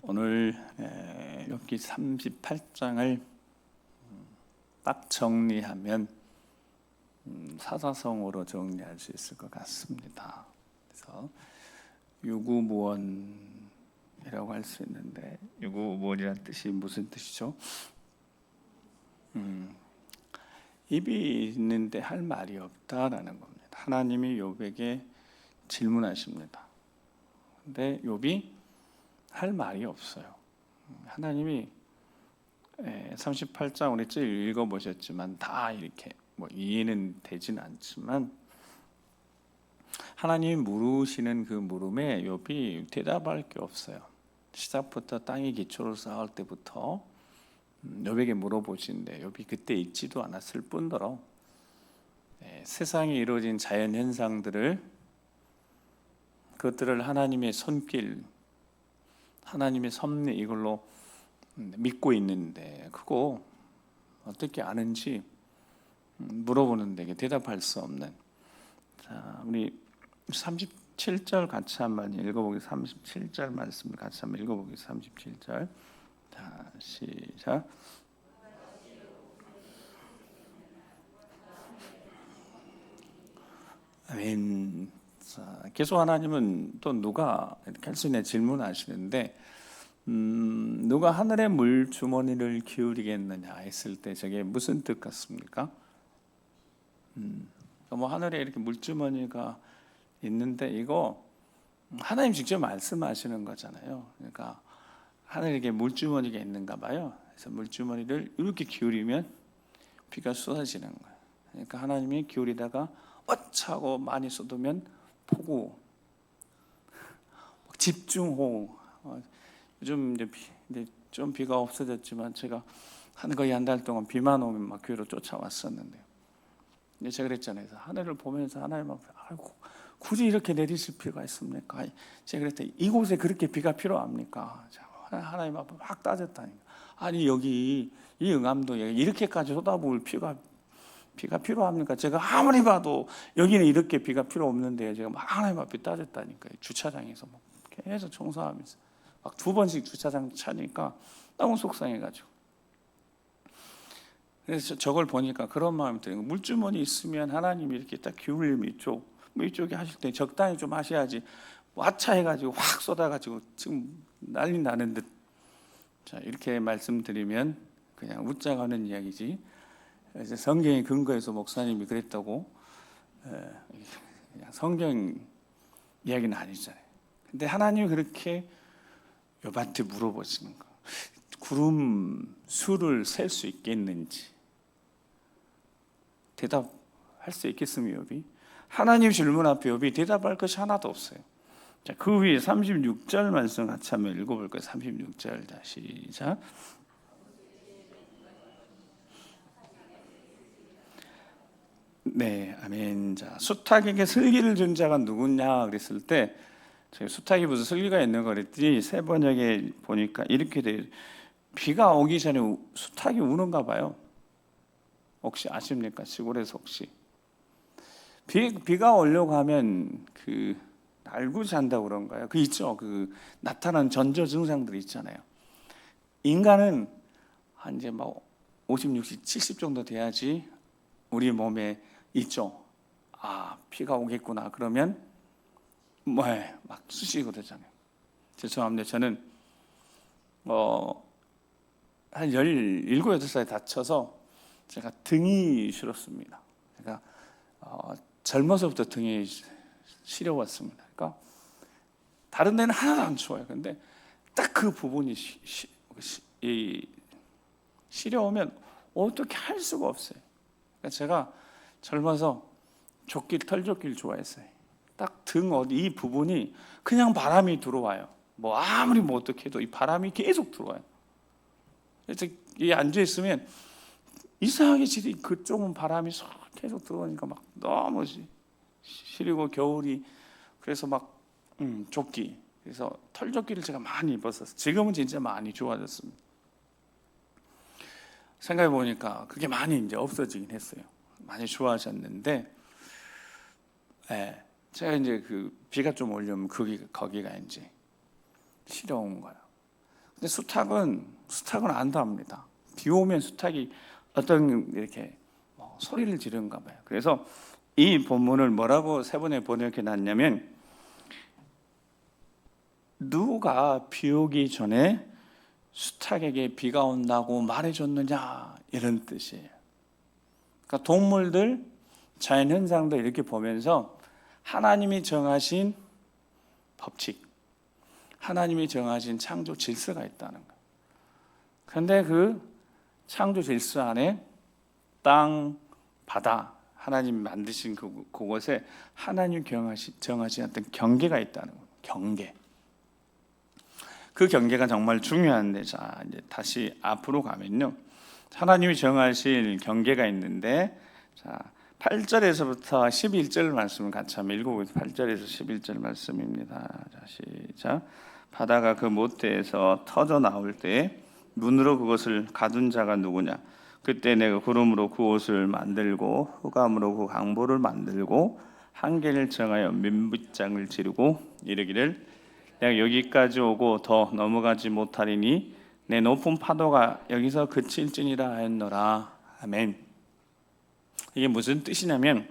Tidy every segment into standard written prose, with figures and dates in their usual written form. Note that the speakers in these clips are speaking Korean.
오늘 욥기 38장을 딱 정리하면 사사성어로 정리할 수 있을 것 같습니다. 그래서 유구무원이라고 할 수 있는데, 유구무원이라는 뜻이 무슨 뜻이죠? 입이 있는데 할 말이 없다라는 겁니다. 하나님이 욥에게 질문하십니다. 근데 욥이 할 말이 없어요. 하나님이 38장 우리 읽어보셨지만 다 이렇게 이해는 되진 않지만 하나님이 물으시는 그 물음에 욥이 대답할 게 없어요. 시작부터 땅의 기초를 쌓을 때부터 욥에게 물어보시는데 욥이 그때 있지도 않았을 뿐더러 세상에 이루어진 자연 현상들을, 그것들을 하나님의 손길, 하나님의 섭리, 이걸로 믿고 있는데 그거 어떻게 아는지 물어보는데 대답할 수 없는. 자, 우리 37절 같이 한번 읽어보겠습니다. 37절 말씀을 같이 한번 읽어보겠습니다. 37절. 자, 시작. 아멘. 자, 계속 하나님은 또 누가 이렇게 할 수 있는 질문하시는데, 누가 하늘의 물 주머니를 기울이겠느냐 했을 때 저게 무슨 뜻 같습니까? 하늘에 이렇게 물주머니가 있는데 이거 하나님 직접 말씀하시는 거잖아요. 그러니까 하늘에 이렇게 물주머니가 있는가 봐요. 그래서 물주머니를 이렇게 기울이면 비가 쏟아지는 거예요. 그러니까 하나님이 기울이다가 어차고 많이 쏟으면 폭우, 집중호우. 요즘 이제 좀 비가 없어졌지만 제가 거의 한 달 동안 비만 오면 막 교회로 쫓아왔었는데요. 근데 제가 그랬잖아요. 하늘을 보면서 하나님 앞에, 아이고 굳이 이렇게 내리실 필요가 있습니까? 제가 그랬더니 이곳에 그렇게 비가 필요합니까? 하나님 앞에 막 따졌다니까. 아니 여기 이 응암도에 이렇게까지 쏟아부을 비가 필요합니까? 제가 아무리 봐도 여기는 이렇게 비가 필요 없는데 제가 막 하나님 앞에 따졌다니까요. 주차장에서 막 계속 청소하면서 막 2번씩 주차장 차니까 너무 속상해가지고. 그래서 저걸 보니까 그런 마음이 들어요. 물주머니 있으면 하나님이 이렇게 딱 기울이면 이쪽에 하실 때 적당히 좀 하셔야지 와차해가지고 확 쏟아가지고 지금 난리 나는 듯. 자, 이렇게 말씀드리면 그냥 웃자가는 이야기지. 이제 성경의 근거에서 목사님이 그랬다고 그냥 성경 이야기는 아니잖아요. 근데 하나님이 그렇게 욥한테 물어보시는 거, 구름 수를 셀 수 있겠는지 대답할 수 있겠습니까? 욥이 하나님 질문 앞에 욥이 대답할 것이 하나도 없어요. 자, 그 위에 36절 말씀 같이 한번 읽어볼까요? 36절. 자, 시작. 네, 아멘. 자, 수탉에게 슬기를 준 자가 누구냐 그랬을 때, 저희 수탉이 무슨 슬기가 있는 거 그랬더니 새 번역에 보니까 이렇게 돼요. 비가 오기 전에 수탉이 우는가 봐요. 혹시 아십니까? 시골에서 혹시 비가 오려고 하면 그 날고 잔다고 그런가요? 그 있죠. 그 나타나는 전조 증상들이 있잖아요. 인간은 한 이제 막 50, 60, 70 정도 돼야지 우리 몸에 있죠. 아, 비가 오겠구나. 그러면 막 쑤시고 되잖아요. 죄송합니다. 저는 한 17, 8살에 다쳐서 제가 등이 시렸습니다. 제가 젊어서부터 등이 시려왔습니다. 그러니까 다른 데는 하나도 안 추워요. 근데 딱 그 부분이 시려오면 어떻게 할 수가 없어요. 그러니까 제가 젊어서 털조끼를 좋아했어요. 딱 등 어디 이 부분이 그냥 바람이 들어와요. 아무리 어떻게 해도 이 바람이 계속 들어와요. 그래서 이 앉아 있으면 이상하게 그쪽은 바람이 계속 들어오니까 막 너무 시리고 겨울이 그래서 막 조끼, 그래서 털조끼를 제가 많이 입었었어요. 지금은 진짜 많이 좋아졌습니다. 생각해 보니까 그게 많이 이제 없어지긴 했어요. 많이 좋아졌는데, 제가 이제 그 비가 좀 오려면 거기가 이제 시려운 거예요. 근데 수탉은 안답니다. 비 오면 수탉이 어떤 이렇게 소리를 지르는가 봐요. 그래서 이 본문을 뭐라고 세 번에 번역해 놨냐면, 누가 비 오기 전에 수탉에게 비가 온다고 말해줬느냐, 이런 뜻이에요. 그러니까 동물들, 자연 현상도 이렇게 보면서 하나님이 정하신 법칙, 하나님이 정하신 창조 질서가 있다는 거예요. 그런데 그 창조 질서 안에 땅, 바다, 하나님이 만드신 그곳에 하나님 정하신 어떤 경계가 있다는 거예요. 경계. 그 경계가 정말 중요한데, 자, 이제 다시 앞으로 가면요, 하나님이 정하실 경계가 있는데, 자, 8절에서부터 11절 말씀을 같이 한번 읽어보겠습니다. 8절에서 11절 말씀입니다. 자, 시작. 바다가 그 모태에서 터져 나올 때 문으로 그것을 가둔 자가 누구냐? 그때 내가 구름으로 그 옷을 만들고 흑암으로 그 강보를 만들고 한계를 정하여 민빗장을 지르고 이르기를 내가 여기까지 오고 더 넘어가지 못하리니 내 높은 파도가 여기서 그칠지니라 하였노라. 아멘. 이게 무슨 뜻이냐면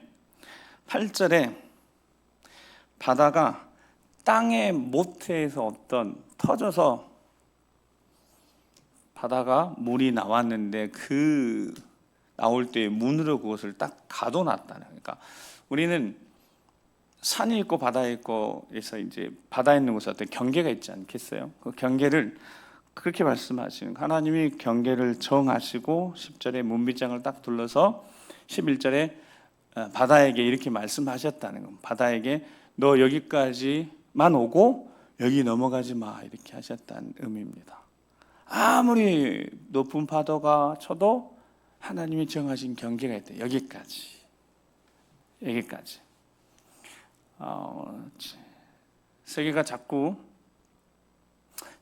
8절에 바다가 땅의 모태에서 어떤 터져서 바다가 물이 나왔는데 그 나올 때 문으로 그것을 딱 가둬놨다는. 그러니까 우리는 산이 있고 바다에 있고 해서 이제 바다에 있는 곳에 어떤 경계가 있지 않겠어요? 그 경계를 그렇게 말씀하시는, 하나님이 경계를 정하시고 10절에 문빗장을 딱 둘러서 11절에 바다에게 이렇게 말씀하셨다는 겁니다. 바다에게 너 여기까지만 오고 여기 넘어가지 마, 이렇게 하셨다는 의미입니다. 아무리 높은 파도가 쳐도 하나님이 정하신 경계가 있다. 여기까지. 세계가 자꾸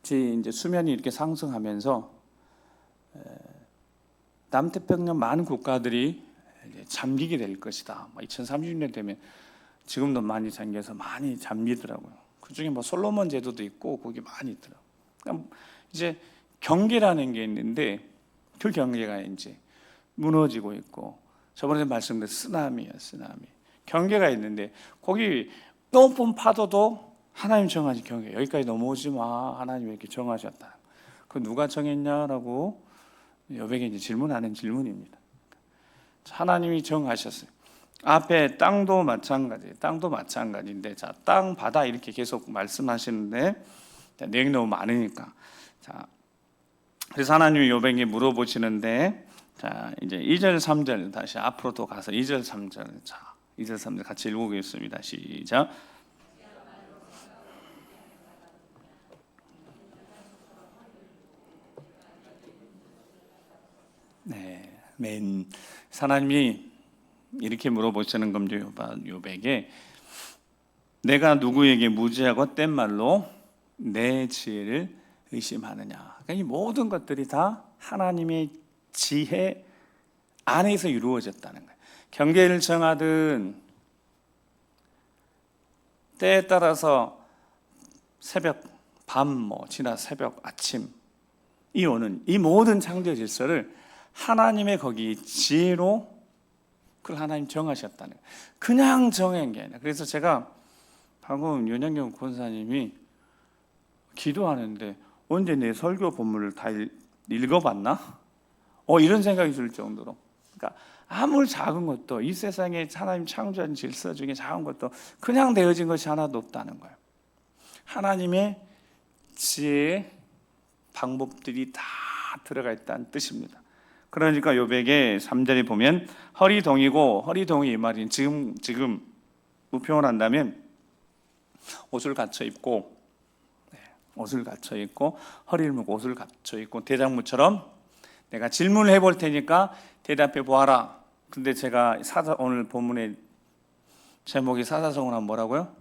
이제 수면이 이렇게 상승하면서 남태평양 많은 국가들이 잠기게 될 것이다. 2030년 되면 지금도 많이 잠겨서 많이 잠기더라고요. 그 중에 솔로몬 제도도 있고 거기 많이 있더라고요. 그러니까 이제 경계라는 게 있는데 그 경계가 이제 무너지고 있고, 저번에 말씀드린 쓰나미야, 쓰나미. 경계가 있는데 거기 높은 파도도 하나님 정하신 경계, 여기까지 넘어오지 마, 하나님이 이렇게 정하셨다. 그 누가 정했냐라고 여백에 이제 질문하는 질문입니다. 하나님이 정하셨어요. 앞에 땅도 마찬가지인데, 자, 땅, 바다 이렇게 계속 말씀하시는데 내용이 너무 많으니까, 자, 그래서 하나님이 요백에 물어보시는데, 자, 이제 2절 3절 다시 앞으로 또 가서 2절 3절, 자, 2절 3절 같이 읽어보겠습니다. 시작. 네, 맨 하나님이 이렇게 물어보시는 겁니다. 요백에 내가 누구에게 무지하고 헛된 말로 내 지혜를 의심하느냐. 그러니까 이 모든 것들이 다 하나님의 지혜 안에서 이루어졌다는 거예요. 경계를 정하든 때에 따라서 새벽, 밤, 지나 새벽, 아침 이 오는 이 모든 창조 질서를 하나님의 거기 지혜로 그걸 하나님 정하셨다는 거예요. 그냥 정한 게 아니라. 그래서 제가 방금 윤영경 권사님이 기도하는데 언제 내 설교 본문을 다 읽어봤나? 이런 생각이 들 정도로. 그러니까 아무리 작은 것도 이 세상에 하나님 창조한 질서 중에 작은 것도 그냥 되어진 것이 하나도 없다는 거예요. 하나님의 지혜의 방법들이 다 들어가 있다는 뜻입니다. 그러니까 요백의 3절에 보면 허리동이고, 허리동이 이 말인 지금 무표현을 한다면 옷을 갖춰 입고, 허리를 묶고 옷을 갖춰 입고 대장무처럼 내가 질문을 해볼 테니까 대답해 보아라. 근데 제가 오늘 본문의 제목이 사사성어는 뭐라고요?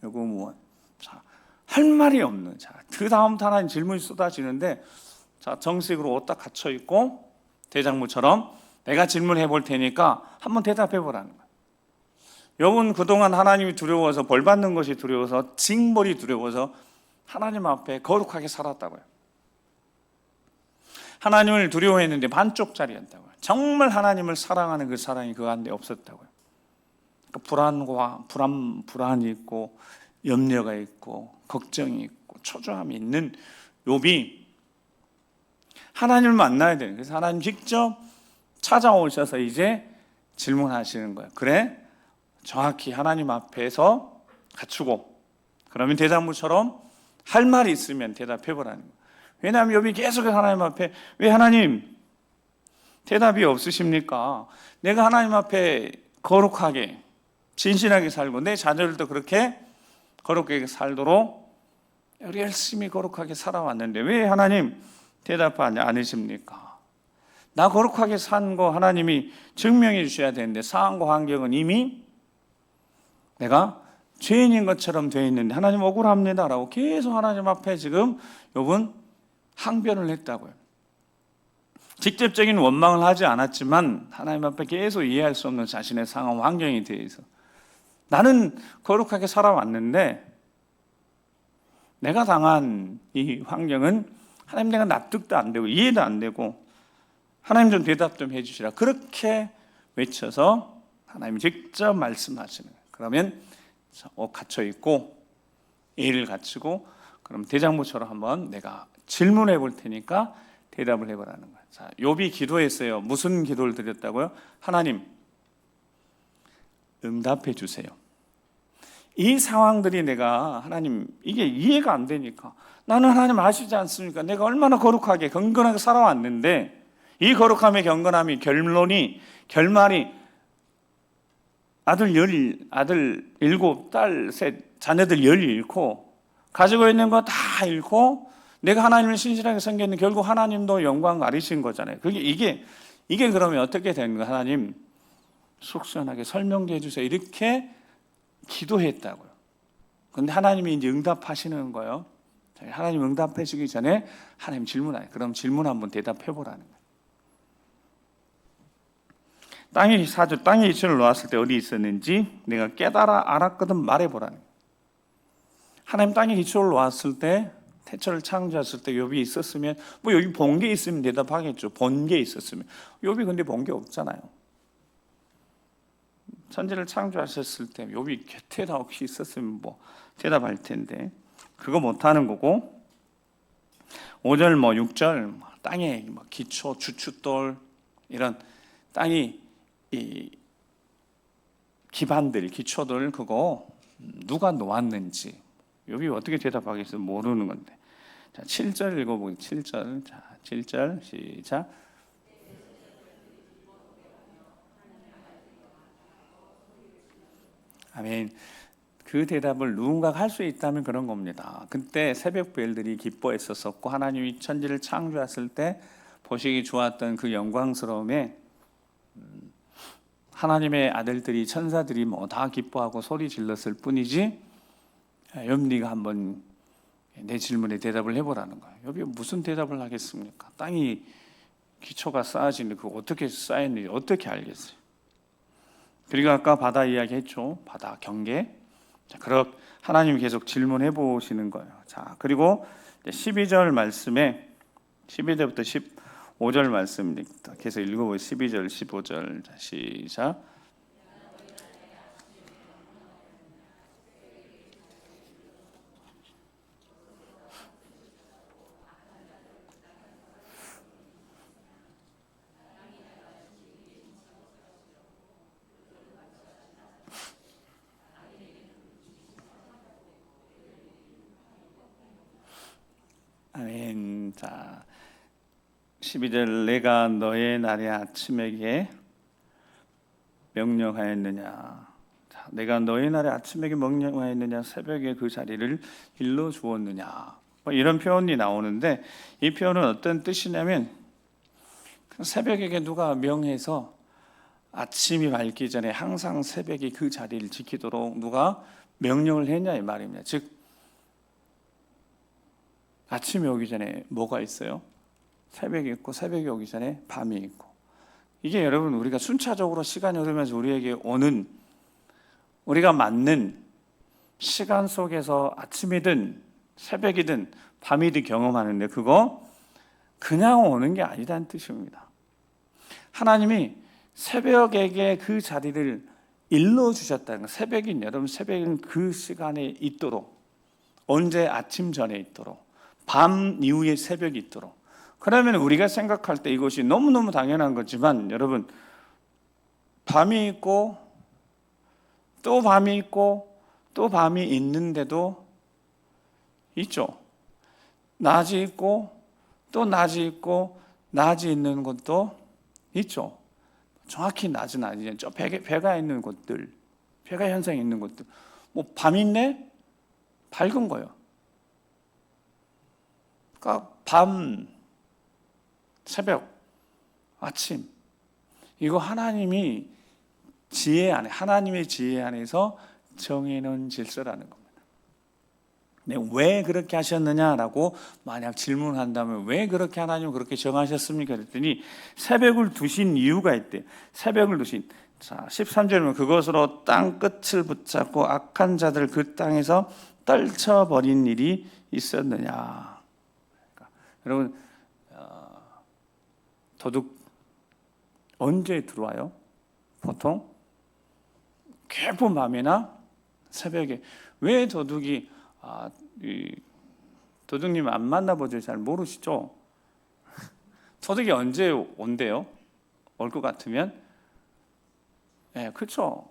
요구무원. 자, 할 말이 없는. 자, 그 다음부터 하나님 질문이 쏟아지는데, 자, 정식으로 옷 딱 갖춰 입고 대장무처럼 내가 질문해 볼 테니까 한번 대답해 보라는 거예요. 욥은 그동안 하나님이 두려워서, 벌 받는 것이 두려워서, 징벌이 두려워서 하나님 앞에 거룩하게 살았다고요. 하나님을 두려워했는데 반쪽짜리였다고요. 정말 하나님을 사랑하는 그 사랑이 그 안에 없었다고요. 불안이 있고 염려가 있고 걱정이 있고 초조함이 있는 욥이 하나님을 만나야 돼요. 그래서 하나님 직접 찾아오셔서 이제 질문하시는 거예요. 그래? 정확히 하나님 앞에서 갖추고 그러면 대장부처럼 할 말이 있으면 대답해 보라는 거예요. 왜냐하면 욥이 계속 하나님 앞에 왜 하나님 대답이 없으십니까? 내가 하나님 앞에 거룩하게 진실하게 살고 내 자녀들도 그렇게 거룩하게 살도록 우리 열심히 거룩하게 살아왔는데 왜 하나님 대답하지 않으십니까? 나 거룩하게 산 거 하나님이 증명해 주셔야 되는데 상황과 환경은 이미 내가 죄인인 것처럼 되어 있는데 하나님 억울합니다라고 계속 하나님 앞에 지금 욥은 항변을 했다고요. 직접적인 원망을 하지 않았지만 하나님 앞에 계속 이해할 수 없는 자신의 상황 환경에 대해서 나는 거룩하게 살아왔는데 내가 당한 이 환경은 하나님 내가 납득도 안 되고 이해도 안 되고 하나님 좀 대답 좀 해주시라 그렇게 외쳐서 하나님이 직접 말씀하시는 거예요. 그러면 옷 갇혀 있고 예를 갖추고 그럼 대장부처럼 한번 내가 질문해 볼 테니까 대답을 해보라는 거예요. 자, 욥이 기도했어요. 무슨 기도를 드렸다고요? 하나님 응답해 주세요. 이 상황들이 내가 하나님 이게 이해가 안 되니까 나는 하나님 아시지 않습니까? 내가 얼마나 거룩하게 경건하게 살아왔는데 이 거룩함의 경건함이 결말이 아들 7, 딸 3, 자녀들 17 가지고 있는 거 다 잃고 내가 하나님을 신실하게 섬겼는데 결국 하나님도 영광 가리신 거잖아요. 이게 그러면 어떻게 되는 거예요? 하나님 속 시원하게 설명해 주세요. 이렇게 기도했다고요. 그런데 하나님이 이제 응답하시는 거예요. 하나님 응답해 주기 전에 하나님 질문하요. 그럼 질문 한번 대답해 보라는 거예요. 땅에 이천을 놓았을 때 어디 있었는지 내가 깨달아 알았거든 말해보라는 거예요. 하나님 땅에 기초를 놓았을 때 태초를 창조했을 때 욥이 있었으면 뭐 여기 본 게 있으면 대답하겠죠. 본 게 있었으면. 욥이 근데 본 게 없잖아요. 천지를 창조하셨을 때 욥이 곁에다 혹시 있었으면 뭐 대답할 텐데 그거 못하는 거고 5절 6절 땅에 기초 주춧돌 이런 땅이 이 기반들 기초들 그거 누가 놓았는지 욥이 어떻게 대답하겠어요? 모르는 건데. 자, 7절 읽어보겠습니다. 7절. 자, 7절 시작. 아멘. 그 대답을 누군가가 할 수 있다면 그런 겁니다. 그때 새벽 별들이 기뻐했었고 하나님이 천지를 창조했을 때 보시기 좋았던 그 영광스러움에 하나님의 아들들이 천사들이 뭐 다 기뻐하고 소리 질렀을 뿐이지 욥 네가 한번 내 질문에 대답을 해보라는 거예요. 욥이 무슨 대답을 하겠습니까? 땅이 기초가 쌓아지는데 그거 어떻게 쌓였는지 어떻게 알겠어요? 그리고 아까 바다 이야기 했죠. 바다 경계. 자, 그렇게 하나님이 계속 질문해 보시는 거예요. 자, 그리고 12절 말씀에 12절부터 15절 말씀입니다. 계속 읽어보세요. 12절, 15절. 자, 시작. 아멘. 자, 12절 내가 너의 날의 아침에게 명령하였느냐. 자, 내가 너의 날의 아침에게 명령하였느냐. 새벽에 그 자리를 일러 주었느냐. 뭐 이런 표현이 나오는데 이 표현은 어떤 뜻이냐면 새벽에 누가 명해서 아침이 밝기 전에 항상 새벽에 그 자리를 지키도록 누가 명령을 했냐 이 말입니다. 즉 아침이 오기 전에 뭐가 있어요? 새벽이 있고 새벽이 오기 전에 밤이 있고 이게 여러분 우리가 순차적으로 시간이 흐르면서 우리에게 오는 우리가 맞는 시간 속에서 아침이든 새벽이든 밤이든 경험하는데 그거 그냥 오는 게 아니다는 뜻입니다. 하나님이 새벽에게 그 자리를 일러주셨다는 거예요. 새벽인 여러분, 새벽은 그 시간에 있도록, 언제 아침 전에 있도록, 밤 이후에 새벽이 있도록. 그러면 우리가 생각할 때 이것이 너무너무 당연한 거지만 여러분, 밤이 있고 또 밤이 있고 또 밤이 있는데도 있죠. 낮이 있고 또 낮이 있고 낮이 있는 곳도 있죠. 정확히 낮은 아니죠. 저 배가 있는 곳들, 배가 현상이 있는 곳들. 뭐 밤인데 밝은 거예요. 그러니까 밤, 새벽, 아침. 이거 하나님이 하나님의 지혜 안에서 정해놓은 질서라는 겁니다. 네, 왜 그렇게 하셨느냐라고 만약 질문한다면 왜 그렇게 하나님은 그렇게 정하셨습니까? 그랬더니 새벽을 두신 이유가 있대요. 새벽을 두신. 자, 13절이면 그것으로 땅 끝을 붙잡고 악한 자들 그 땅에서 떨쳐버린 일이 있었느냐. 그러니까, 여러분, 도둑 언제 들어와요? 보통 깊은 밤이나 새벽에. 왜 도둑이 도둑님 안 만나보죠? 잘 모르시죠? 도둑이 언제 온대요? 올 것 같으면? 네, 그렇죠.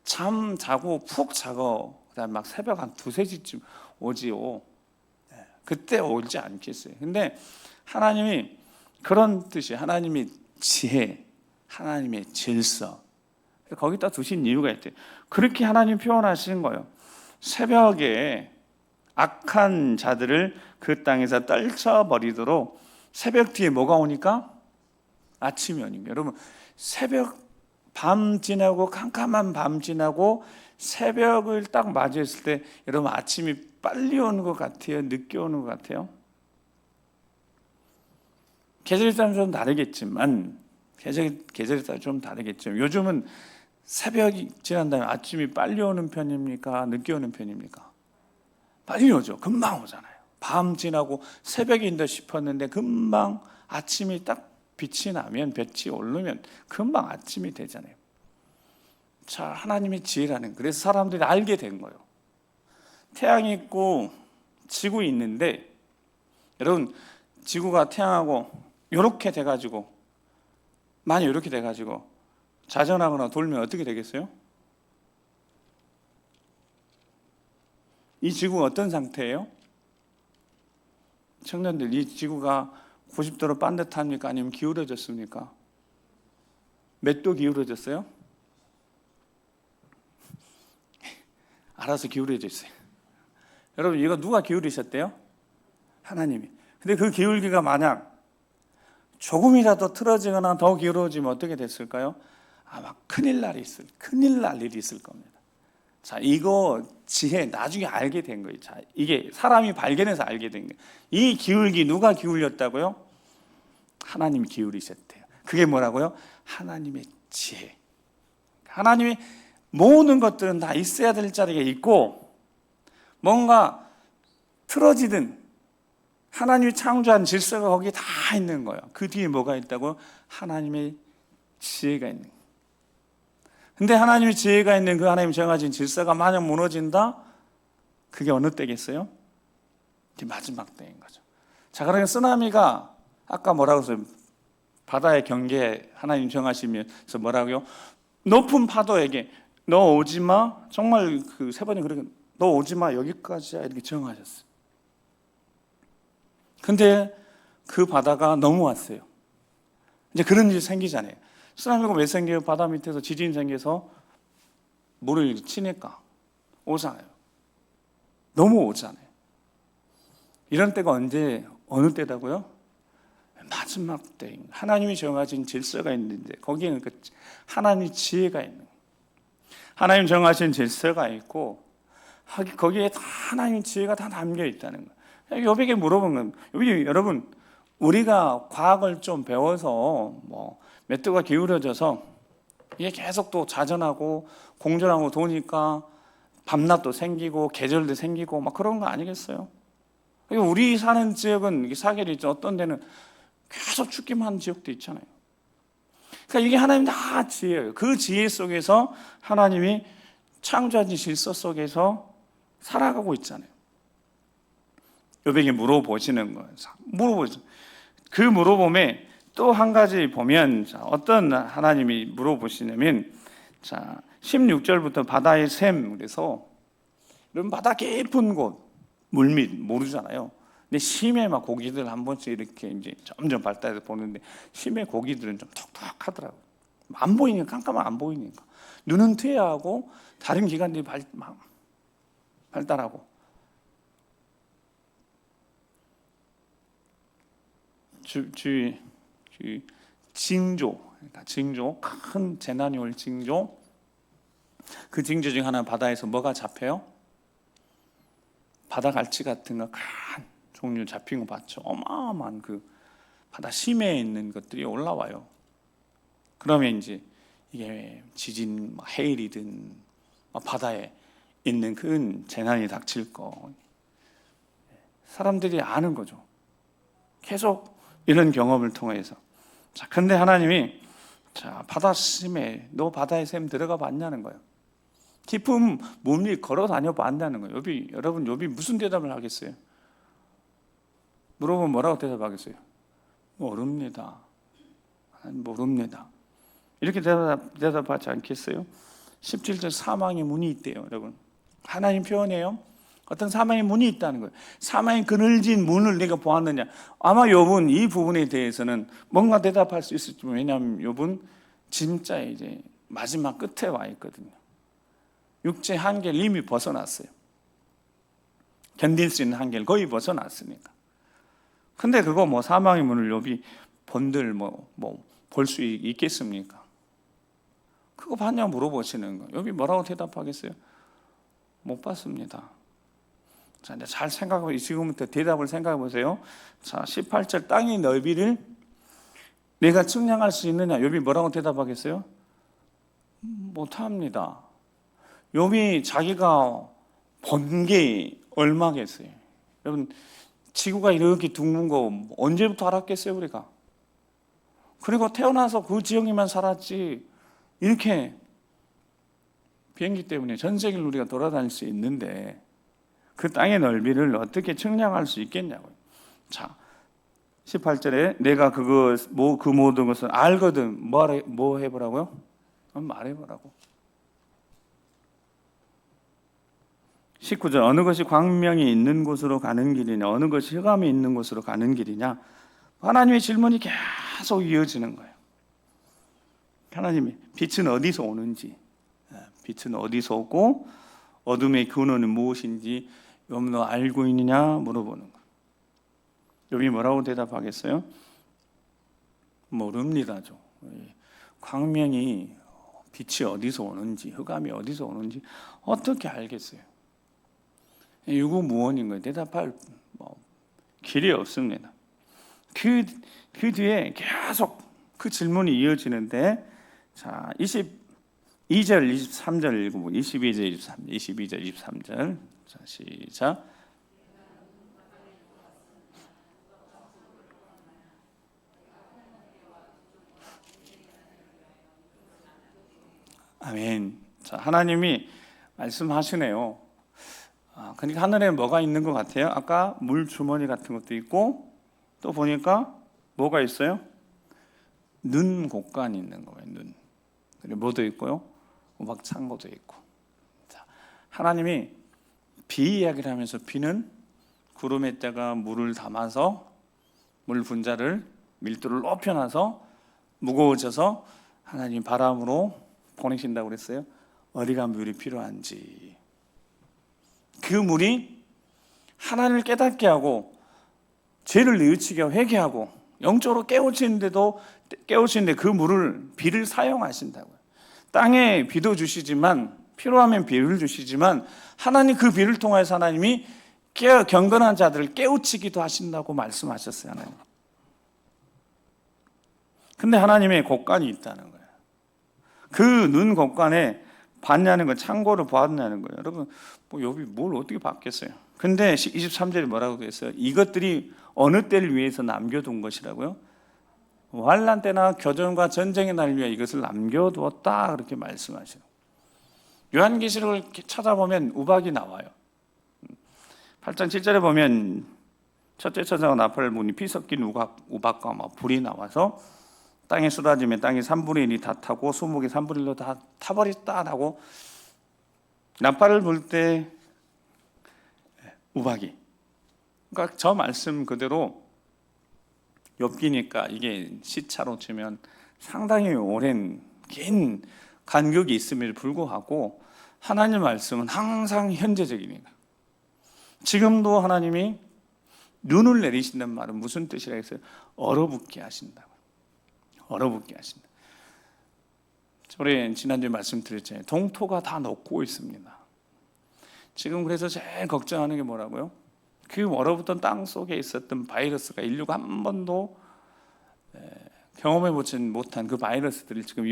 잠 자고 푹 자고 그다음 막 새벽 한 2-3시쯤 오지요. 네, 그때 오지 않겠어요. 근데 하나님이 그런 뜻이, 하나님의 지혜, 하나님의 질서, 거기다 두신 이유가 있대요. 그렇게 하나님 표현하시는 거예요. 새벽에 악한 자들을 그 땅에서 떨쳐버리도록. 새벽 뒤에 뭐가 오니까? 아침이 오니까. 여러분, 새벽, 밤 지나고 캄캄한 밤 지나고 새벽을 딱 맞이했을 때 여러분 아침이 빨리 오는 것 같아요? 늦게 오는 것 같아요? 계절에 따라 좀 다르겠지만 요즘은 새벽이 지난 다음에 아침이 빨리 오는 편입니까? 늦게 오는 편입니까? 빨리 오죠. 금방 오잖아요. 밤 지나고 새벽인데 싶었는데 금방 아침이 딱 빛이 나면, 빛이 오르면 금방 아침이 되잖아요. 자, 하나님의 지혜라는, 그래서 사람들이 알게 된 거예요. 태양이 있고 지구 있는데 여러분, 지구가 태양하고 이렇게 돼가지고, 만약 이렇게 돼가지고 자전하거나 돌면 어떻게 되겠어요? 이 지구가 어떤 상태예요? 청년들, 이 지구가 90도로 반듯합니까? 아니면 기울어졌습니까? 몇 도 기울어졌어요? 알아서 기울어져 있어요. 여러분, 이거 누가 기울이셨대요? 하나님이. 근데 그 기울기가 만약 조금이라도 틀어지거나 더 기울어지면 어떻게 됐을까요? 아마 큰일 날 일이 있을 겁니다. 자, 이거 지혜 나중에 알게 된 거예요. 자, 이게 사람이 발견해서 알게 된 거예요. 이 기울기 누가 기울였다고요? 하나님이 기울이셨대요. 그게 뭐라고요? 하나님의 지혜. 하나님이 모든 것들은 다 있어야 될 자리에 있고, 뭔가 틀어지든 하나님이 창조한 질서가 거기에 다 있는 거예요. 그 뒤에 뭐가 있다고? 하나님의 지혜가 있는 거예요. 근데 하나님의 지혜가 있는 그 하나님 정하신 질서가 만약 무너진다? 그게 어느 때겠어요? 이게 마지막 때인 거죠. 자, 그러면 쓰나미가 아까 뭐라고 했어요? 바다의 경계 하나님 정하시면서 뭐라고요? 높은 파도에게 너 오지 마. 정말 그 3번이 그렇게 너 오지 마. 여기까지야. 이렇게 정하셨어요. 근데 그 바다가 넘어왔어요. 이제 그런 일이 생기잖아요. 쓰나미가 왜 생겨요? 바다 밑에서 지진이 생겨서 물을 치니까 오잖아요. 넘어오잖아요. 이런 때가 언제, 어느 때다고요? 마지막 때. 하나님이 정하신 질서가 있는데 거기에는 그 하나님의 지혜가 있는 거예요. 하나님 정하신 질서가 있고 거기에 다 하나님의 지혜가 다 담겨 있다는 거예요. 요백에 물어본 건, 여러분, 우리가 과학을 좀 배워서 몇 도가 기울어져서 이게 계속 또 자전하고 공전하고 도니까 밤낮도 생기고 계절도 생기고 막 그런 거 아니겠어요? 우리 사는 지역은 사계절이 있죠. 어떤 데는 계속 죽기만 하는 지역도 있잖아요. 그러니까 이게 하나님 다 지혜예요. 그 지혜 속에서 하나님이 창조하신 질서 속에서 살아가고 있잖아요. 욥에게 물어보시는 거예요. 그 물어봄에 또 한 가지 보면 어떤 하나님이 물어보시냐면 16절부터 바다의 샘, 그래서 여러분 바다 깊은 곳 물밑 모르잖아요. 근데 심해 막 고기들 한 번씩 이렇게 이제 점점 발달해서 보는데 심해 고기들은 좀 톡톡하더라고요. 안 보이니까, 깜깜하면 안 보이니까. 눈은 퇴화하고 다른 기관들이 발달하고. 징조, 그러니까 징조, 큰 재난이 올 징조. 그 징조 중 하나는 바다에서 뭐가 잡혀요? 바다 갈치 같은 거 큰 종류 잡힌 거 봤죠? 어마어마한 그 바다 심해에 있는 것들이 올라와요. 그러면 이제 이게 지진, 해일이든 바다에 있는 큰 재난이 닥칠 거. 사람들이 아는 거죠. 계속 이런 경험을 통해서. 근데 하나님이 바다 심해, 너 바다의 샘 들어가 봤냐는 거예요. 깊은 물밑 걸어 다녀 봤냐는 거예요. 여러분 욥이 무슨 대답을 하겠어요? 물어보면 뭐라고 대답하겠어요? 모릅니다. 모릅니다. 이렇게 대답하지 않겠어요? 17절 사망의 문이 있대요, 여러분. 하나님 표현해요. 어떤 사망의 문이 있다는 거예요. 사망의 그늘진 문을 내가 보았느냐. 아마 욥은 이 부분에 대해서는 뭔가 대답할 수 있을지만, 왜냐하면 욥은 진짜 이제 마지막 끝에 와 있거든요. 육체 한계를 이미 벗어났어요. 견딜 수 있는 한계를 거의 벗어났으니까. 근데 그거 사망의 문을 욥이 본들 볼 수 있겠습니까? 그거 봤냐 물어보시는 거예요. 욥이 뭐라고 대답하겠어요? 못 봤습니다. 자, 이제 잘 생각해, 지금부터 대답을 생각해 보세요. 18절 땅의 넓이를 내가 측량할 수 있느냐? 욥이 뭐라고 대답하겠어요? 못합니다. 욥이 자기가 본 게 얼마겠어요? 여러분, 지구가 이렇게 둥근 거 언제부터 알았겠어요, 우리가? 그리고 태어나서 그 지역에만 살았지, 이렇게 비행기 때문에 전 세계를 우리가 돌아다닐 수 있는데 그 땅의 넓이를 어떻게 측량할 수 있겠냐고요. 18절에 내가 그 모든 것을 알거든. 뭐 해보라고요? 말해보라고. 19절 어느 것이 광명이 있는 곳으로 가는 길이냐, 어느 것이 흑암이 있는 곳으로 가는 길이냐. 하나님의 질문이 계속 이어지는 거예요. 하나님이 빛은 어디서 오는지, 빛은 어디서 오고 어둠의 근원은 무엇인지 욥 너 알고 있느냐 물어보는 거예요. 욥이 뭐라고 대답하겠어요? 모릅니다죠. 광명이 빛이 어디서 오는지, 흑암이 어디서 오는지 어떻게 알겠어요? 유구무원인 거예요. 대답할 길이 없습니다. 그 뒤에 계속 그 질문이 이어지는데, 22절, 23절 읽어보고 22절, 23절. 자, 시작. 아멘. 자, 하나님이 말씀하시네요. 그러니까 하늘에 뭐가 있는 것 같아요? 아까 물 주머니 같은 것도 있고, 또 보니까 뭐가 있어요? 눈 곡간이 있는 거예요. 눈. 그리고 뭐도 있고요. 우박 창고도 있고. 자, 하나님이 비 이야기를 하면서 비는 구름에다가 물을 담아서 물 분자를 밀도를 높여놔서 무거워져서 하나님 바람으로 보내신다고 그랬어요. 어디가 물이 필요한지. 그 물이 하나님을 깨닫게 하고 죄를 뉘우치게 하고 회개하고 영적으로 깨우치는데 그 물을, 비를 사용하신다고요. 땅에 비도 주시지만, 필요하면 비를 주시지만, 하나님 그 비를 통해서 하나님이 경건한 자들을 깨우치기도 하신다고 말씀하셨어요. 하나님. 근데 하나님의 곡간이 있다는 거예요. 그 눈 곡간에 봤냐는 거, 창고를 보았냐는 거예요. 여러분, 욥이 뭘 어떻게 봤겠어요? 근데 23절에 뭐라고 했어요? 이것들이 어느 때를 위해서 남겨둔 것이라고요? 환난 때나 교전과 전쟁의 날 위해 이것을 남겨두었다 그렇게 말씀하시는. 요한계시록을 찾아보면 우박이 나와요. 8장 7절에 보면 첫째 천사가 나팔을 부니 피 섞인 우박과 막 불이 나와서 땅에 쏟아지면 땅이 3분의 1이 다 타고 수목이 3분의 1로 다 타버렸다 하고, 나팔을 불 때 우박이, 그러니까 저 말씀 그대로 욥기니까 이게 시차로 치면 상당히 오랜 긴 간격이 있음에도 불구하고 하나님 말씀은 항상 현재적이니까. 지금도 하나님이 눈을 내리신다는 말은 무슨 뜻이라 했어요? 얼어붙게 하신다. 얼어붙게 하신다. 우리 지난주에 말씀드렸잖아요. 동토가 다 녹고 있습니다. 지금 그래서 제일 걱정하는 게 뭐라고요? 그 얼어붙은 땅 속에 있었던 바이러스가 인류가 한 번도 경험해보지 못한 그 바이러스들을 지금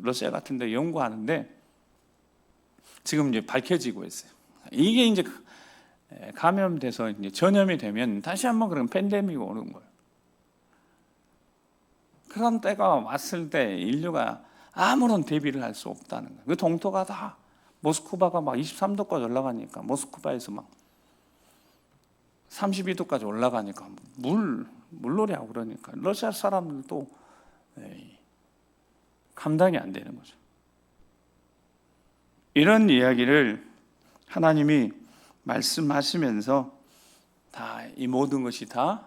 러시아 같은 데 연구하는데 지금 이제 밝혀지고 있어요. 이게 이제 감염돼서 이제 전염이 되면 다시 한번 그런 팬데믹이 오는 거예요. 그런 때가 왔을 때 인류가 아무런 대비를 할 수 없다는 거예요. 그 동토가 다 모스크바가 막 23도까지 올라가니까, 모스크바에서 막 32도까지 올라가니까 물놀이하고 그러니까 러시아 사람들도 감당이 안 되는 거죠. 이런 이야기를 하나님이 말씀하시면서 다 이 모든 것이 다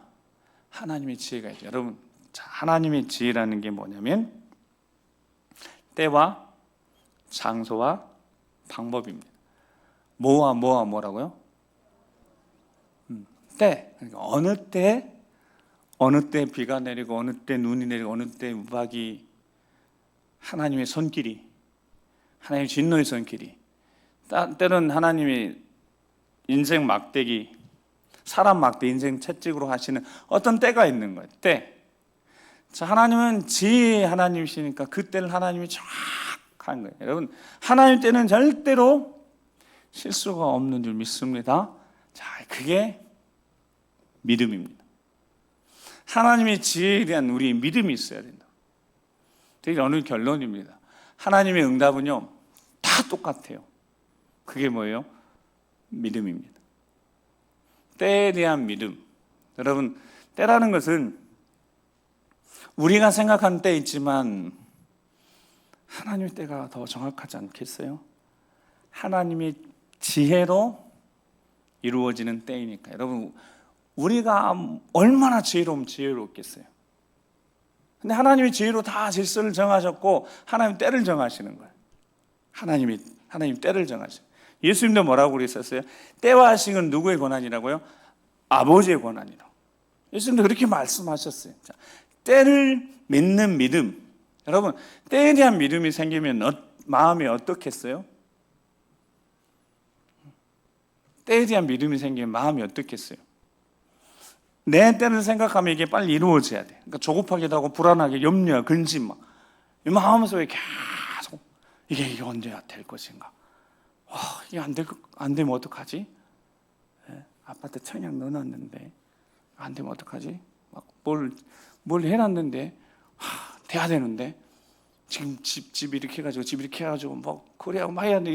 하나님의 지혜가 있죠. 여러분, 하나님의 지혜라는 게 뭐냐면 때와 장소와 방법입니다. 뭐라고요? 때. 그러니까 어느 때 비가 내리고 어느 때 눈이 내리고 어느 때 우박이, 하나님의 손길이, 하나님의 진노의 손길이, 때는 하나님의 인생 막대기, 사람 막대 인생 채찍으로 하시는 어떤 때가 있는 거예요. 때. 자, 하나님은 지혜의 하나님이시니까 그 때를 하나님이 정확한 거예요. 여러분, 하나님 때는 절대로 실수가 없는 줄 믿습니다. 자, 그게 믿음입니다. 하나님의 지혜에 대한 우리 믿음이 있어야 된다. 되게 어느 결론입니다. 하나님의 응답은요, 다 똑같아요. 그게 뭐예요? 믿음입니다. 때에 대한 믿음. 여러분, 때라는 것은 우리가 생각하는 때 있지만 하나님의 때가 더 정확하지 않겠어요? 하나님의 지혜로 이루어지는 때이니까. 여러분, 우리가 얼마나 지혜롭겠어요? 근데 하나님이 지혜로 다 질서를 정하셨고 하나님 때를 정하시는 거예요. 하나님 때를 정하시는. 예수님도 뭐라고 그랬었어요? 때와 시간은 누구의 권한이라고요? 아버지의 권한이라고. 예수님도 그렇게 말씀하셨어요. 자, 때를 믿는 믿음. 여러분, 때에 대한 믿음이 생기면 마음이 어떻겠어요? 때에 대한 믿음이 생기면 마음이 어떻겠어요? 내 때를 생각하면 이게 빨리 이루어져야 돼. 그러니까 조급하기도 하고 불안하게 염려, 근심 막 이 마음속에 계속 이게 언제 될 것인가? 이게 안 되면 어떡하지? 아파트 청약 넣어놨는데 안 되면 어떡하지? 막 뭘 해놨는데 돼야 되는데 지금 집 이렇게 해가지고 뭐 그래하고 막 해야 하는데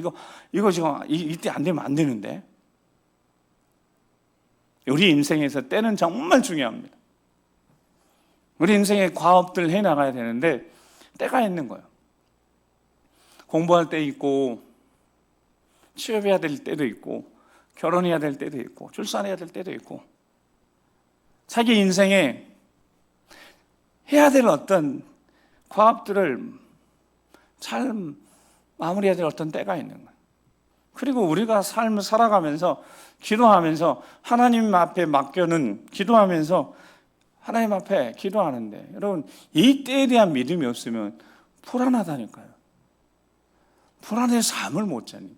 이거 지금 이때 안 되면 안 되는데. 우리 인생에서 때는 정말 중요합니다. 우리 인생에 과업들 해나가야 되는데 때가 있는 거예요. 공부할 때 있고 취업해야 될 때도 있고 결혼해야 될 때도 있고 출산해야 될 때도 있고 자기 인생에 해야 될 어떤 과업들을 잘 마무리해야 될 어떤 때가 있는 거예요. 그리고 우리가 삶을 살아가면서 기도하면서 하나님 앞에 맡겨는 기도하면서 하나님 앞에 기도하는데 여러분 이 때에 대한 믿음이 없으면 불안하다니까요. 불안해서 잠을 못 자니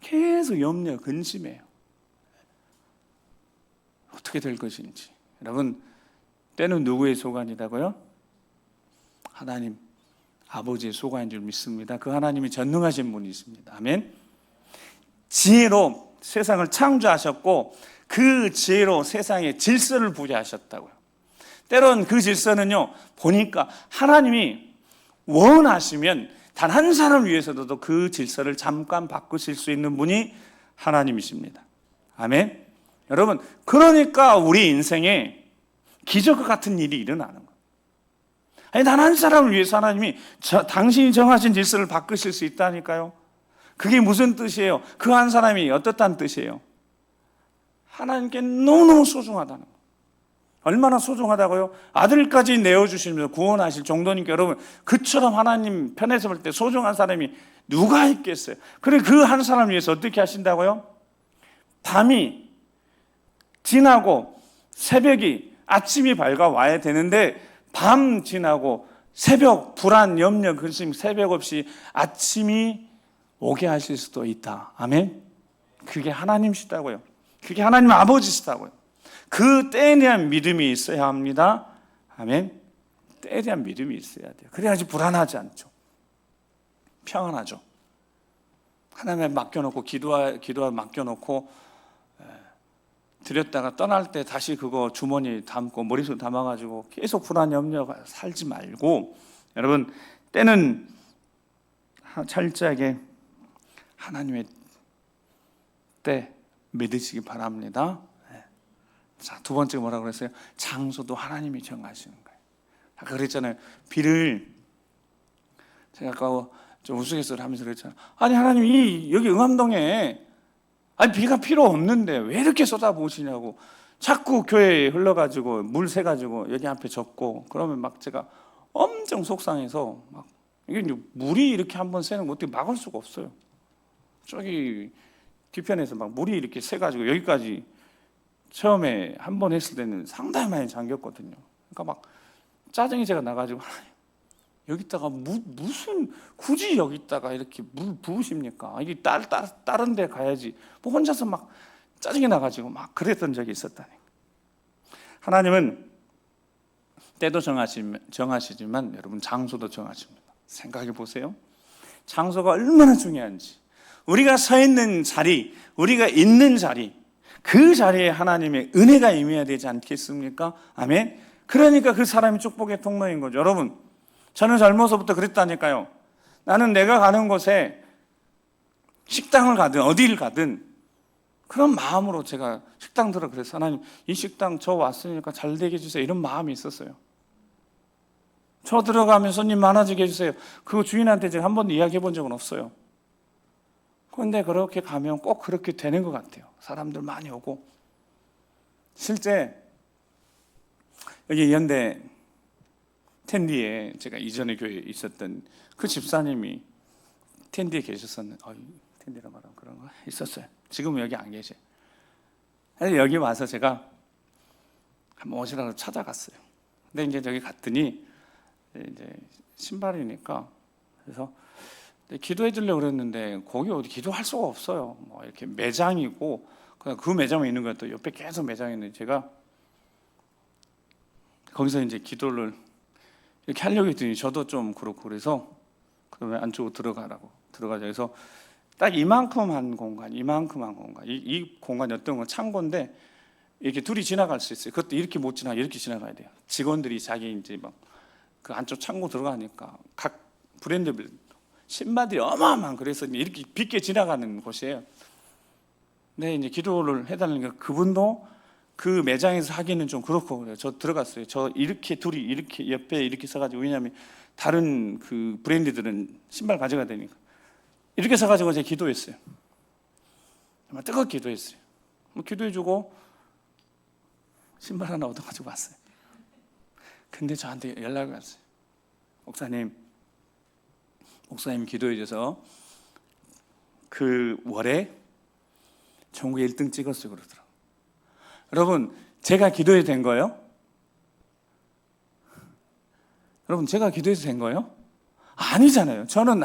계속 염려 근심해요. 어떻게 될 것인지. 여러분 때는 누구의 소관이라고요? 하나님 아버지의 소관인 줄 믿습니다. 그 하나님이 전능하신 분이십니다. 아멘. 지혜로 세상을 창조하셨고 그 지혜로 세상에 질서를 부여하셨다고요. 때론 그 질서는요, 보니까 하나님이 원하시면 단 한 사람을 위해서도 그 질서를 잠깐 바꾸실 수 있는 분이 하나님이십니다. 아멘. 여러분, 그러니까 우리 인생에 기적과 같은 일이 일어나는 거예요. 아니, 단 한 사람을 위해서 하나님이 당신이 정하신 질서를 바꾸실 수 있다니까요. 그게 무슨 뜻이에요? 그 한 사람이 어떻다는 뜻이에요? 하나님께 너무너무 소중하다는 거예요. 얼마나 소중하다고요? 아들까지 내어주시면서 구원하실 정도니까 여러분, 그처럼 하나님 편에서 볼 때 소중한 사람이 누가 있겠어요? 그래, 그 한 사람을 위해서 어떻게 하신다고요? 밤이 지나고 새벽이, 아침이 밝아와야 되는데 밤 지나고 새벽, 불안, 염려, 근심, 새벽 없이 아침이 오게 하실 수도 있다. 아멘? 그게 하나님이시다고요. 그게 하나님 아버지시다고요. 그 때에 대한 믿음이 있어야 합니다. 아멘? 때에 대한 믿음이 있어야 돼요. 그래야지 불안하지 않죠. 평안하죠. 하나님에 맡겨놓고 기도하 맡겨놓고 드렸다가 떠날 때 다시 그거 주머니 담고 머릿속에 담아가지고 계속 불안 염려가 살지 말고, 여러분, 때는 철저하게 하나님의 때 믿으시기 바랍니다. 자, 두 번째 뭐라고 그랬어요? 장소도 하나님이 정하시는 거예요. 아까 그랬잖아요. 비를, 제가 아까 좀 우스갯소리 하면서 그랬잖아요. 아니, 하나님, 여기 응암동에 아니, 비가 필요 없는데 왜 이렇게 쏟아부으시냐고. 자꾸 교회에 흘러가지고 물 새가지고 여기 앞에 젖고, 그러면 막 제가 엄청 속상해서 막, 이게 물이 이렇게 한번 새는 거 어떻게 막을 수가 없어요. 저기 뒤편에서 막 물이 이렇게 새가지고 여기까지 처음에 한 번 했을 때는 상당히 많이 잠겼거든요. 그러니까 막 짜증이 제가 나가지고, 여기다가 무슨 굳이 여기다가 이렇게 물 부으십니까? 이게 다른 데 가야지. 뭐 혼자서 막 짜증이 나가지고 막 그랬던 적이 있었다니. 하나님은 때도 정하시지만 여러분, 장소도 정하십니다. 생각해 보세요. 장소가 얼마나 중요한지. 우리가 서 있는 자리, 우리가 있는 자리, 그 자리에 하나님의 은혜가 임해야 되지 않겠습니까? 아멘. 그러니까 그 사람이 축복의 통로인 거죠. 여러분, 저는 젊어서부터 그랬다니까요. 나는 내가 가는 곳에 식당을 가든 어디를 가든 그런 마음으로 제가 식당 들어 그래서, 하나님, 이 식당 저 왔으니까 잘 되게 해주세요, 이런 마음이 있었어요. 저 들어가면 손님 많아지게 해주세요. 그 주인한테 제가 한 번도 이야기해 본 적은 없어요. 그런데 그렇게 가면 꼭 그렇게 되는 것 같아요. 사람들 많이 오고. 실제 여기 연대 텐디에 제가 이전에 교회에 있었던 그 집사님이 텐디에 계셨었는데, 텐디라 말하면 그런 거 있었어요. 지금은 여기 안 계세요. 여기 와서 제가 한번 오시라고 찾아갔어요. 근데 이제 저기 갔더니 이제 신발이니까, 그래서 기도해 주려고 그랬는데 거기 어디 기도할 수가 없어요. 뭐 이렇게 매장이고, 그 매장에 있는 것도 옆에 계속 매장이 있는데, 제가 거기서 이제 기도를 이렇게 하려고 했더니 저도 좀 그렇고, 그래서 그러면 안쪽으로 들어가자 해서 딱 이만큼한 공간, 이 공간이 어떤 건 창고인데 이렇게 둘이 지나갈 수 있어요. 그것도 이렇게 못 지나가, 이렇게 지나가야 돼요. 직원들이 자기 이제 막 그 안쪽 창고 들어가니까 각 브랜드별 신발들이 어마어마한, 그래서 이렇게 빗게 지나가는 곳이에요. 근데 이제 기도를 해달라니까 그분도 그 매장에서 하기는 좀 그렇고 그래요. 저 들어갔어요. 저 이렇게 둘이 이렇게 옆에 이렇게 서가지고, 왜냐하면 다른 그 브랜드들은 신발 가져가야 되니까 이렇게 서가지고 제가 기도했어요. 정말 뜨겁게 기도했어요. 뭐 기도해주고 신발 하나 얻어가지고 왔어요. 근데 저한테 연락이 왔어요. 목사님 기도해줘서 그 월에 전국 1등 찍었어요, 그러더라고요. 여러분, 제가 기도해도 된 거예요? 여러분, 제가 기도해서 된 거예요? 아니잖아요. 저는